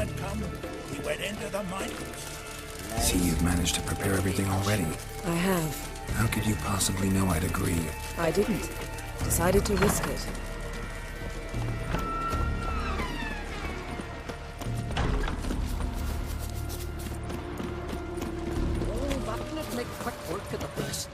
had come, we went into the mines. See, you've managed to prepare everything already. I have. How could you possibly know I'd agree? I didn't. Decided to risk it. Oh, that'll make quick work of the beast.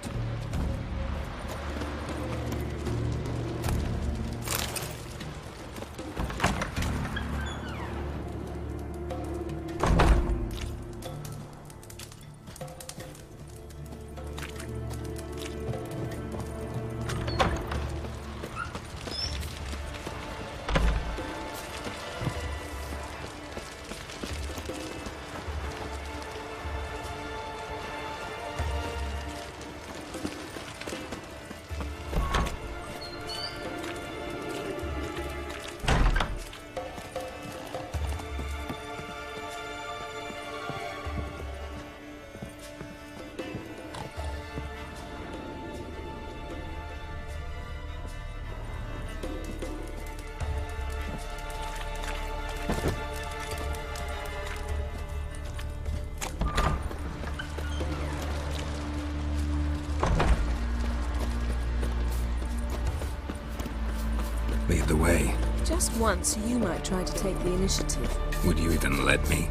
Lead the way. Just once, you might try to take the initiative. Would you even let me?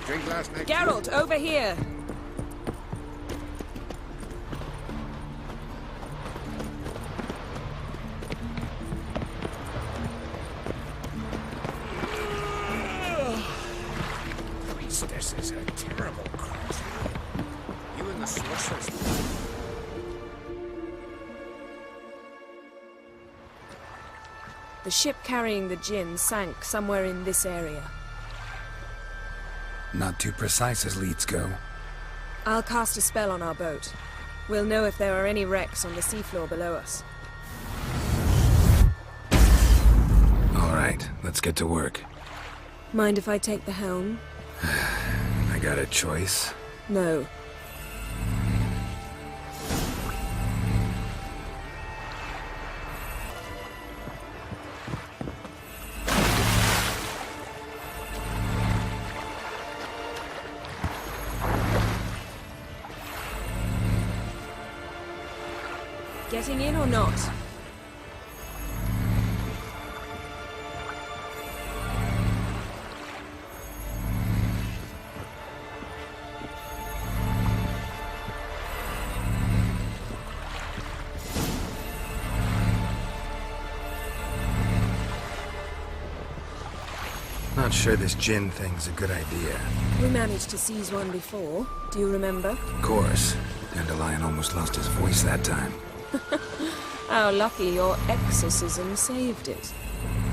Drink last night. Geralt, over here! This is a terrible cross. You and the Swissers. The ship carrying the gin sank somewhere in this area. Not too precise as leads go. I'll cast a spell on our boat. We'll know if there are any wrecks on the seafloor below us. All right, let's get to work. Mind if I take the helm? I got a choice. No. Getting in or not? Not sure this gin thing's a good idea. We managed to seize one before. Do you remember? Of course. Dandelion almost lost his voice that time. How lucky your exorcism saved it.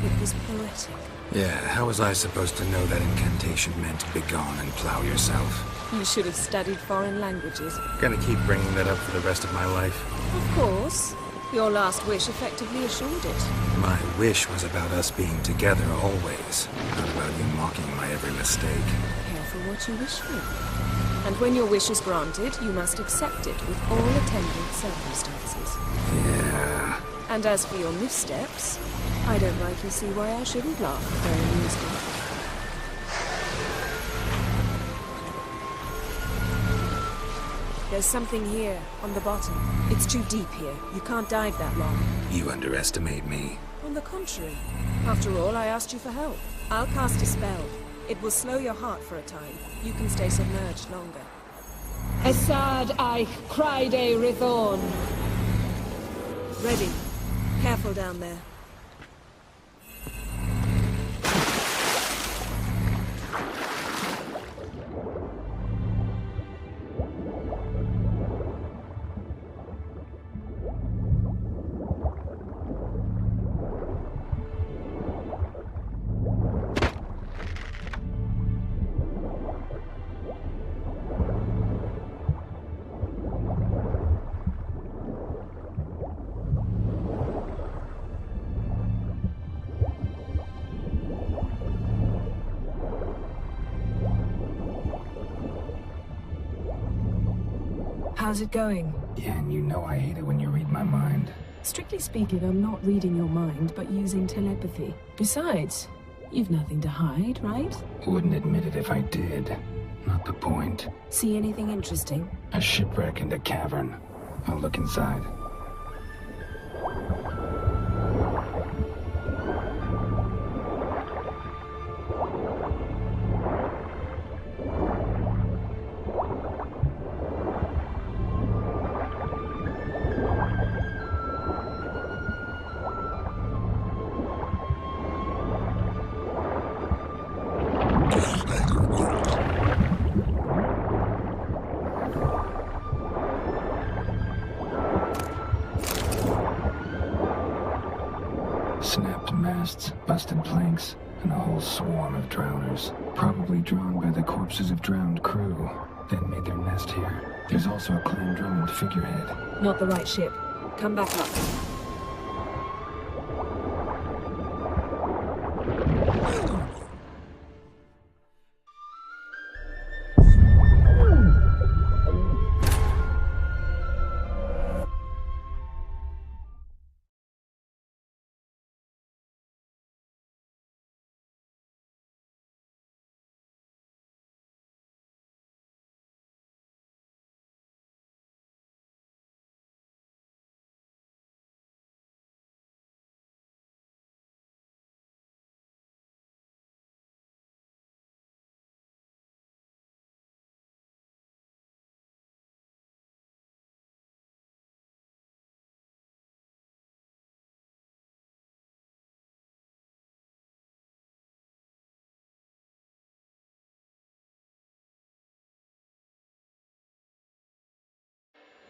It was poetic. Yeah, how was I supposed to know that incantation meant begone and plow yourself? You should have studied foreign languages. Gonna keep bringing that up for the rest of my life. Of course. Your last wish effectively assured it. My wish was about us being together always, not about you mocking my every mistake. Careful what you wish for. And when your wish is granted, you must accept it with all attendant circumstances. Yeah. And as for your missteps, I don't rightly see why I shouldn't laugh at their amusement. There's something here, on the bottom. It's too deep here. You can't dive that long. You underestimate me. On the contrary. After all, I asked you for help. I'll cast a spell. It will slow your heart for a time. You can stay submerged longer. Assad Eich Criede Rithorn. Ready. Careful down there. How's it going? Yeah, and you know I hate it when you read my mind. Strictly speaking, I'm not reading your mind, but using telepathy. Besides, you've nothing to hide, right? Wouldn't admit it if I did. Not the point. See anything interesting? A shipwreck and a cavern. I'll look inside. Snapped masts, busted planks, and a whole swarm of drowners. Probably drawn by the corpses of drowned crew, then made their nest here. There's also a clan Drummond figurehead. Not the right ship. Come back up.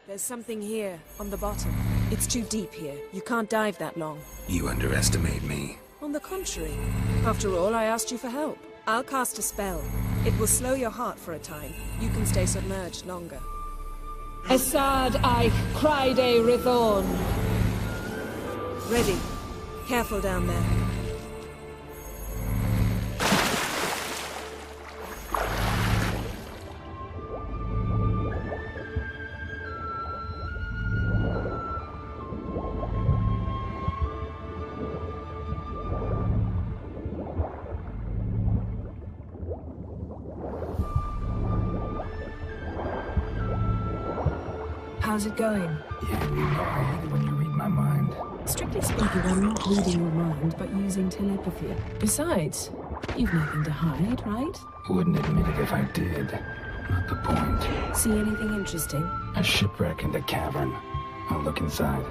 There's something here, on the bottom. It's too deep here. You can't dive that long. You underestimate me. On the contrary. After all, I asked you for help. I'll cast a spell. It will slow your heart for a time. You can stay submerged longer. Assad I cried a Rithorn. Ready. Careful down there. How's it going? Yeah, you know I hate it when you read my mind. Strictly speaking, I'm not reading your mind, but using telepathy. Besides, you've nothing to hide, right? Wouldn't admit it if I did. Not the point. See anything interesting? A shipwreck and a cavern. I'll look inside.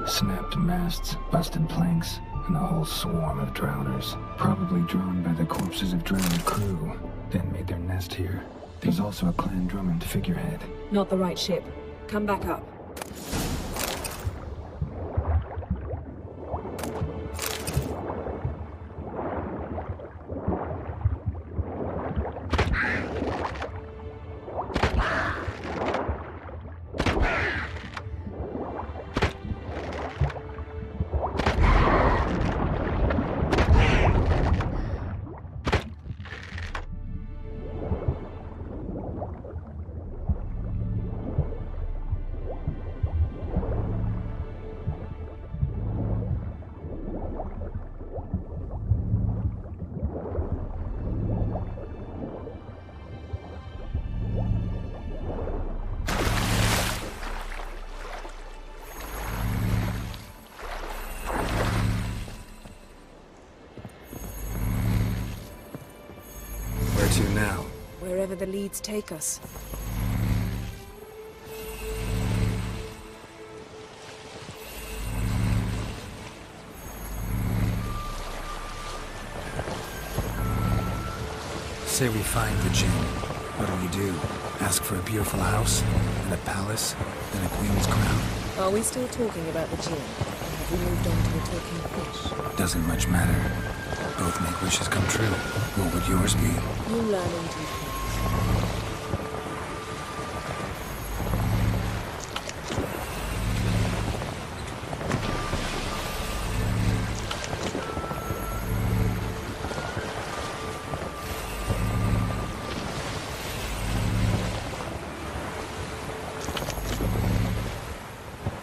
Snapped masts, busted planks, and a whole swarm of drowners. Probably drawn by the corpses of drowned crew, then made their nest here. There's also a clan Drummond figurehead. Not the right ship. Come back up. Where to now? Wherever the leads take us. Say we find the gem. What do? Ask for a beautiful house, and a palace, and a queen's crown? Are we still talking about the gin? Have we moved on to the talking fish? Doesn't much matter. Both make wishes come true. What would yours be? You learn in due course.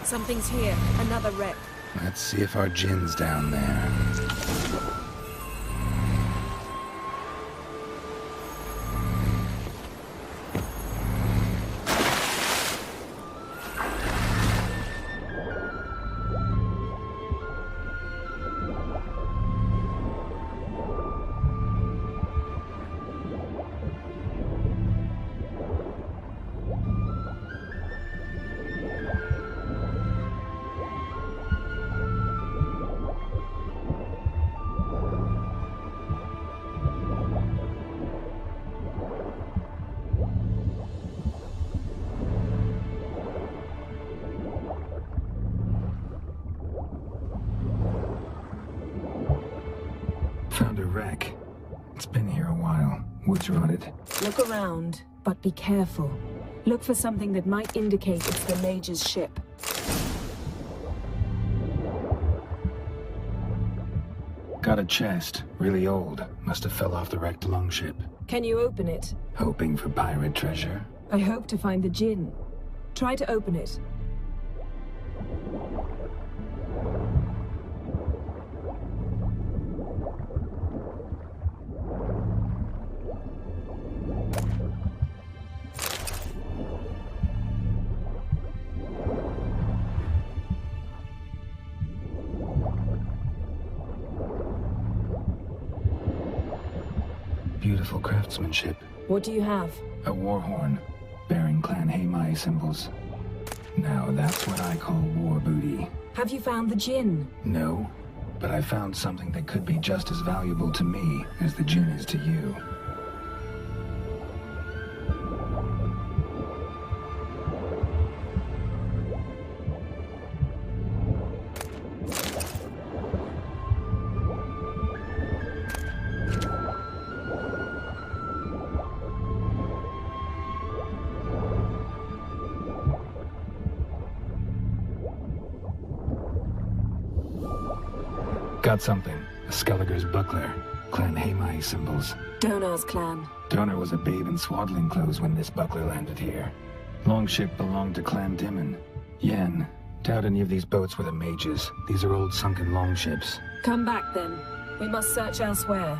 Something's here. Another wreck. Let's see if our gin's down there. Found a wreck. It's been here a while. Woods rotted. Look around, but be careful. Look for something that might indicate it's the Mage's ship. Got a chest. Really old. Must have fell off the wrecked longship. Can you open it? Hoping for pirate treasure. I hope to find the gin. Try to open it. Beautiful craftsmanship. What do you have? A war horn, bearing Clan Haimai symbols. Now that's what I call war booty. Have you found the gin? No, but I found something that could be just as valuable to me as the gin is to you. Got something. A Skelliger's buckler. Clan Haimai symbols. Donar's clan. Donar was a babe in swaddling clothes when this buckler landed here. Longship belonged to Clan Dimon. Yen. Doubt any of these boats were the mages. These are old sunken longships. Come back then. We must search elsewhere.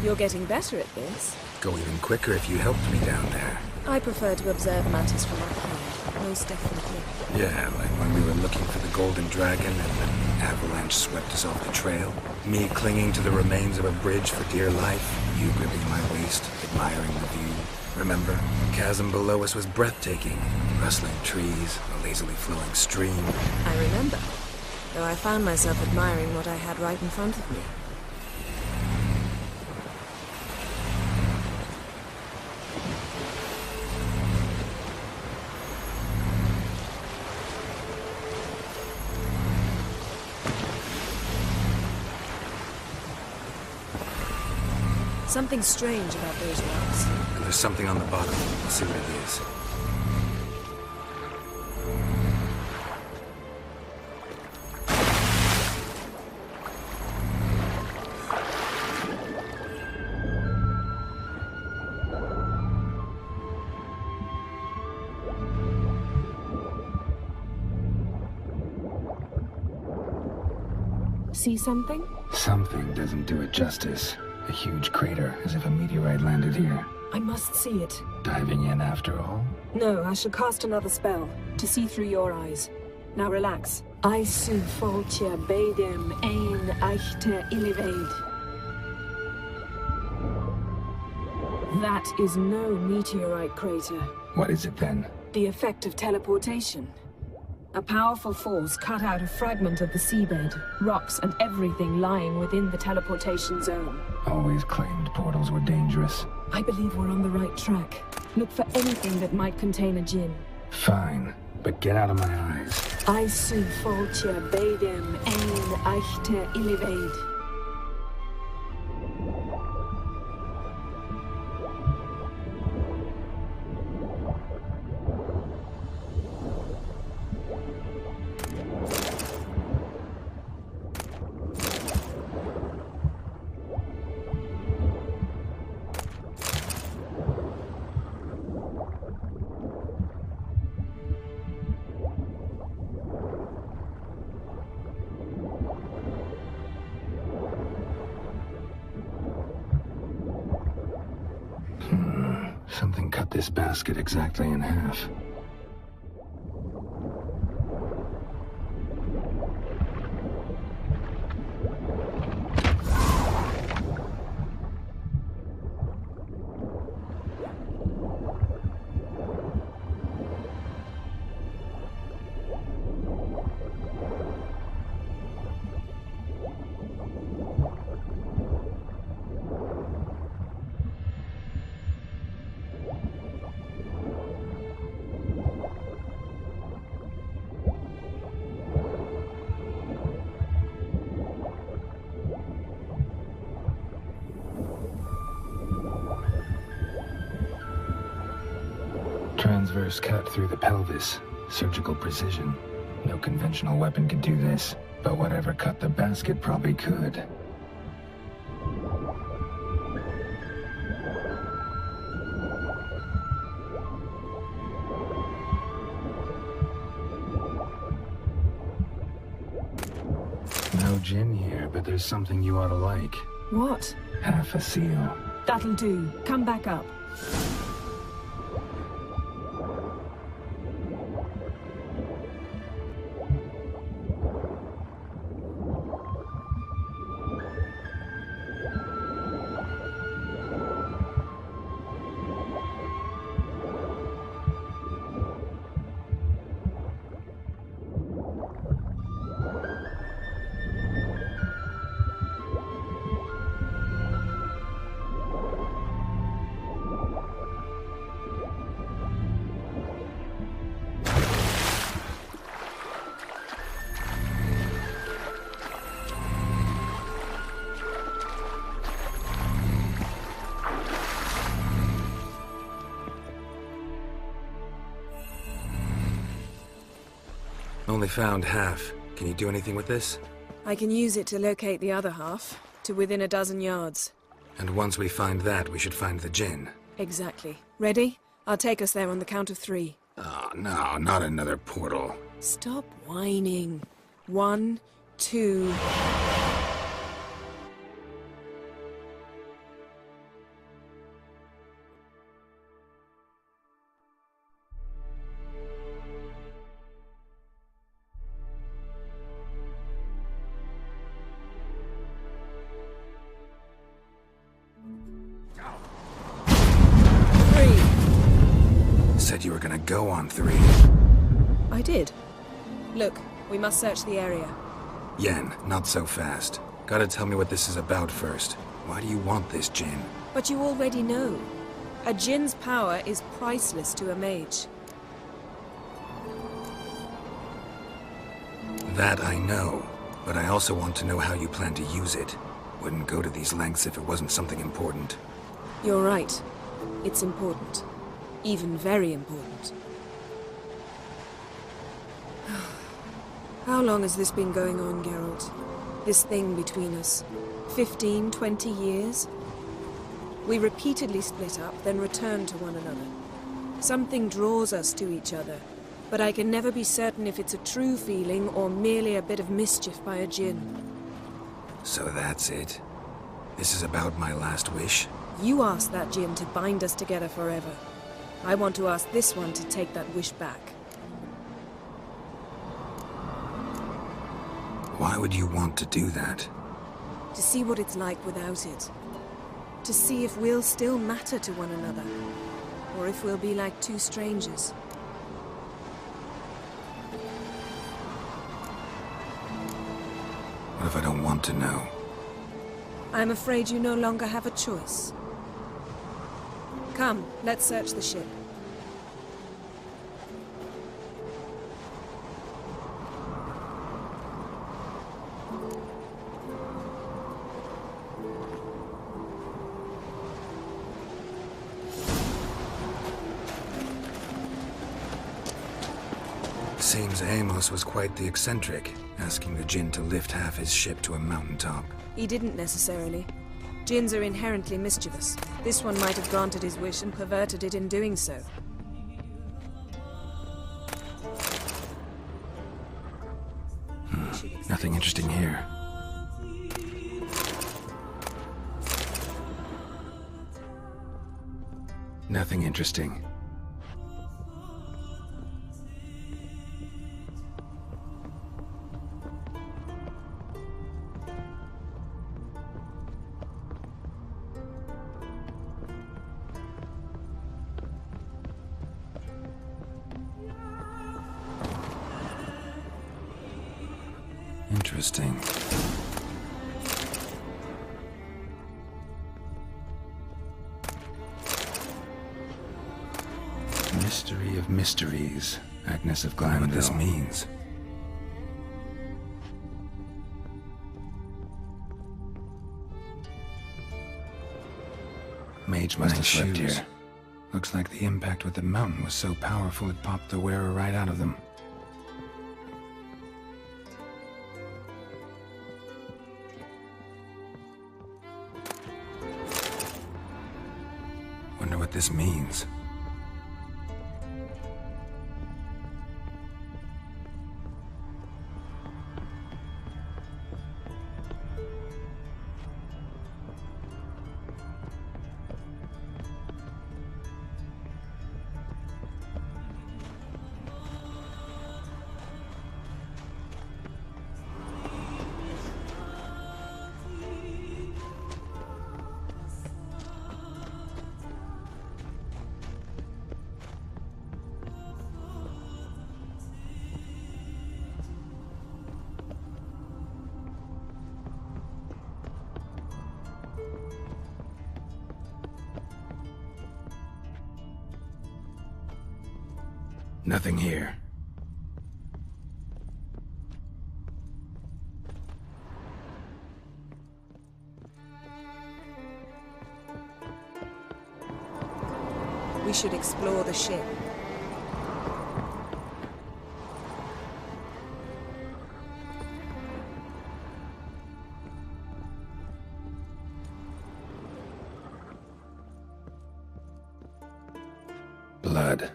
You're getting better at this. Go even quicker if you helped me down there. I prefer to observe matters from up here, most definitely. Yeah, like when we were looking for the Golden Dragon and the avalanche swept us off the trail. Me clinging to the remains of a bridge for dear life. You gripping my waist, admiring the view. Remember, the chasm below us was breathtaking. Rustling trees, a lazily flowing stream. I remember, though I found myself admiring what I had right in front of me. Something strange about those rocks. And there's something on the bottom. We'll see what it is. see something? Something doesn't do it justice. A huge crater, as if a meteorite landed here. I must see it. Diving in after all? No, I shall cast another spell, to see through your eyes. Now relax. I su foltia bedem ein eichte illivaid. That is no meteorite crater. What is it then? The effect of teleportation. A powerful force cut out a fragment of the seabed, rocks and everything lying within the teleportation zone. Always claimed portals were dangerous. I believe we're on the right track. Look for anything that might contain a djinn. Fine, but get out of my eyes. I su foltia bedem ein eichte illivaid. Something cut this basket exactly in half. Transverse cut through the pelvis. Surgical precision. No conventional weapon could do this, but whatever cut the basket probably could. No djinn here, but there's something you ought to like. What? Half a seal. That'll do. Come back up. Only found half. Can you do anything with this? I can use it to locate the other half, to within a dozen yards. And once we find that, we should find the djinn. Exactly. Ready? I'll take us there on the count of 3. Oh, no, not another portal. Stop whining. 1, 2... Said you were gonna go on 3. I did. Look, we must search the area. Yen, not so fast. Gotta tell me what this is about first. Why do you want this djinn? But you already know. A djinn's power is priceless to a mage. That I know, but I also want to know how you plan to use it. Wouldn't go to these lengths if it wasn't something important. You're right. It's important. Even very important. How long has this been going on, Geralt? This thing between us? 15, 20 years? We repeatedly split up, then returned to one another. Something draws us to each other, but I can never be certain if it's a true feeling or merely a bit of mischief by a djinn. So that's it. This is about my last wish. You asked that Jinn to bind us together forever. I want to ask this one to take that wish back. Why would you want to do that? To see what it's like without it. To see if we'll still matter to one another. Or if we'll be like two strangers. What if I don't want to know? I'm afraid you no longer have a choice. Come, let's search the ship. Seems Amos was quite the eccentric, asking the Jinn to lift half his ship to a mountaintop. He didn't necessarily. Jinns are inherently mischievous. This one might have granted his wish and perverted it in doing so. Nothing interesting here. Nothing interesting. Interesting. Mystery of mysteries, Agnes of Glanville. What this means. Mage must have slept here. Looks like the impact with the mountain was so powerful it popped the wearer right out of them. Wonder what this means. Nothing here. We should explore the ship. Blood.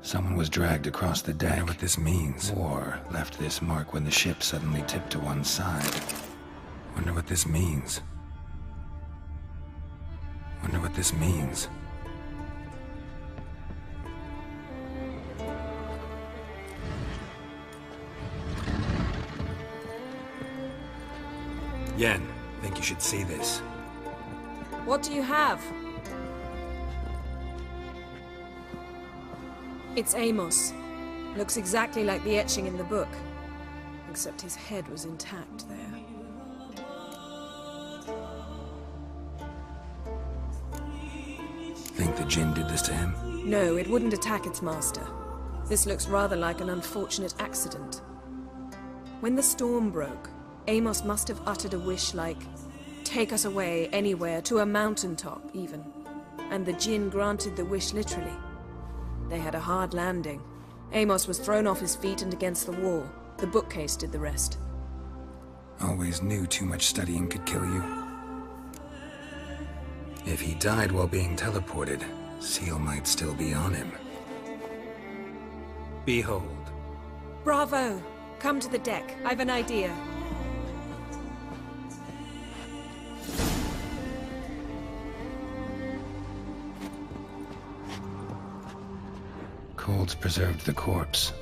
Someone was dragged across the deck. I know what this means. Or left this mark when the ship suddenly tipped to one side. Wonder what this means. Wonder what this means. Yen, I think you should see this. What do you have? It's Amos. Looks exactly like the etching in the book. Except his head was intact there. Think the Jinn did this to him? No, it wouldn't attack its master. This looks rather like an unfortunate accident. When the storm broke, Amos must have uttered a wish like, "Take us away, anywhere, to a mountaintop, even." And the Jinn granted the wish literally. They had a hard landing. Amos was thrown off his feet and against the wall. The bookcase did the rest. Always knew too much studying could kill you. If he died while being teleported, Seal might still be on him. Behold. Bravo! Come to the deck. I've an idea. Colds preserved the corpse.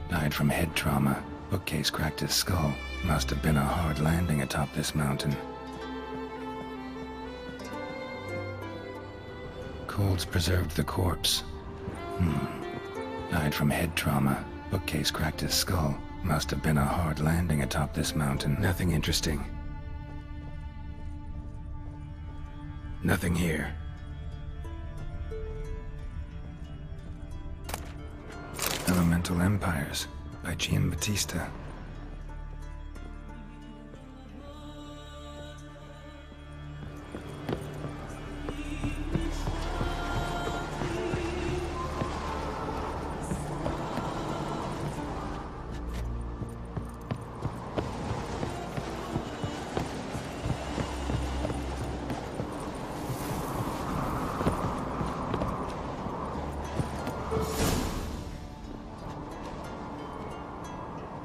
Died from head trauma. Bookcase cracked his skull. Must have been a hard landing atop this mountain. Colds preserved the corpse. Died from head trauma. Bookcase cracked his skull. Must have been a hard landing atop this mountain. Nothing interesting. Nothing here. Elemental Empires by Giambattista.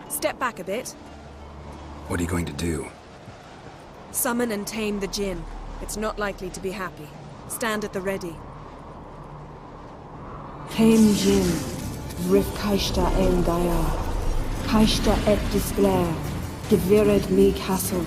Step back a bit. What are you going to do? Summon and tame the Jinn. It's not likely to be happy. Stand at the ready. Tame Jinn, Rif Kaishta El Daya, Kaishta et Disblair, Gevired me Castle.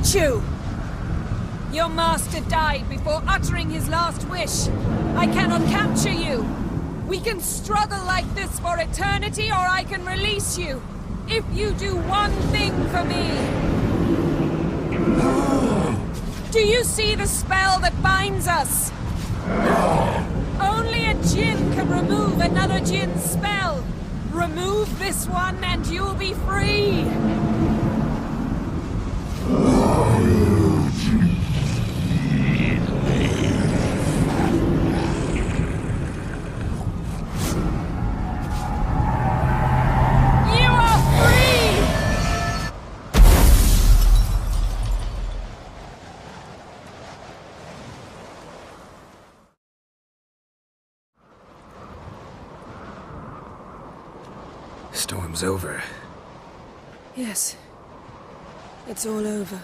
hate you! Your master died before uttering his last wish. I cannot capture you. We can struggle like this for eternity, or I can release you. If you do one thing for me. Do you see the spell that binds us? Only a djinn can remove another djinn's spell. Remove this one and you'll be free. You are free! Storm's over. Yes. It's all over.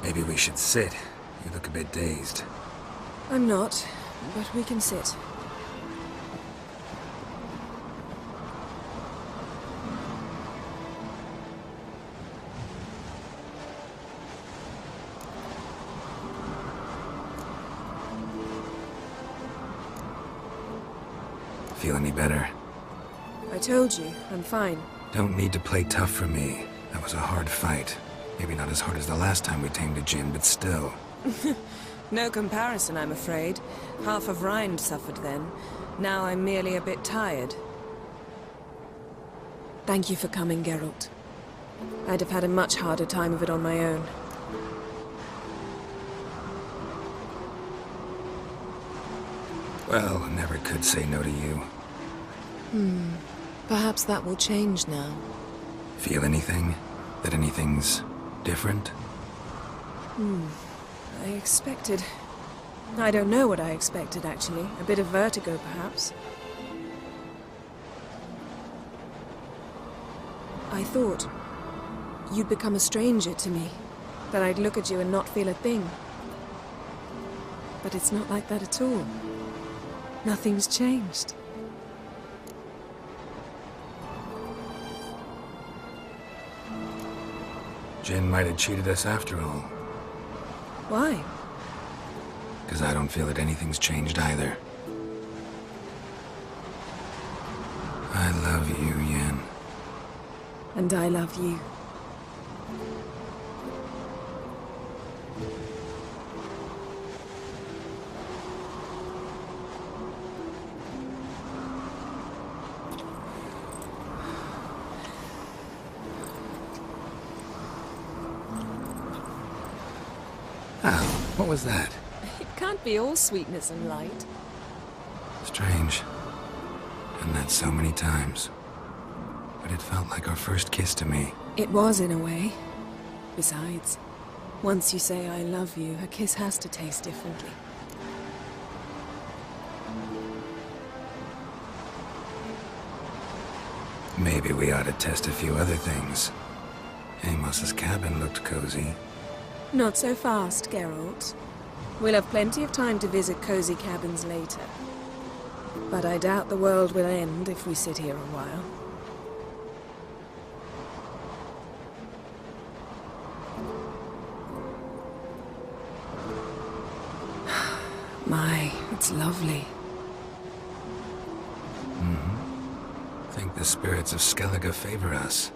Maybe we should sit. You look a bit dazed. I'm not, but we can sit. Feel any better? I told you, I'm fine. Don't need to play tough for me. That was a hard fight. Maybe not as hard as the last time we tamed a djinn, but still. No comparison, I'm afraid. Half of Rind suffered then. Now I'm merely a bit tired. Thank you for coming, Geralt. I'd have had a much harder time of it on my own. Well, I never could say no to you. Perhaps that will change now. Feel anything? That anything's different? I expected... I don't know what I expected, actually. A bit of vertigo, perhaps. I thought you'd become a stranger to me. That I'd look at you and not feel a thing. But it's not like that at all. Nothing's changed. Jinn might have cheated us after all. Why? Because I don't feel that anything's changed either. I love you, Yen. And I love you. Oh, what was that? It can't be all sweetness and light. Strange. Done that so many times. But it felt like our first kiss to me. It was, in a way. Besides, once you say I love you, a kiss has to taste differently. Maybe we ought to test a few other things. Amos's cabin looked cozy. Not so fast, Geralt. We'll have plenty of time to visit cozy cabins later. But I doubt the world will end if we sit here a while. My, it's lovely. Think the spirits of Skellige favor us.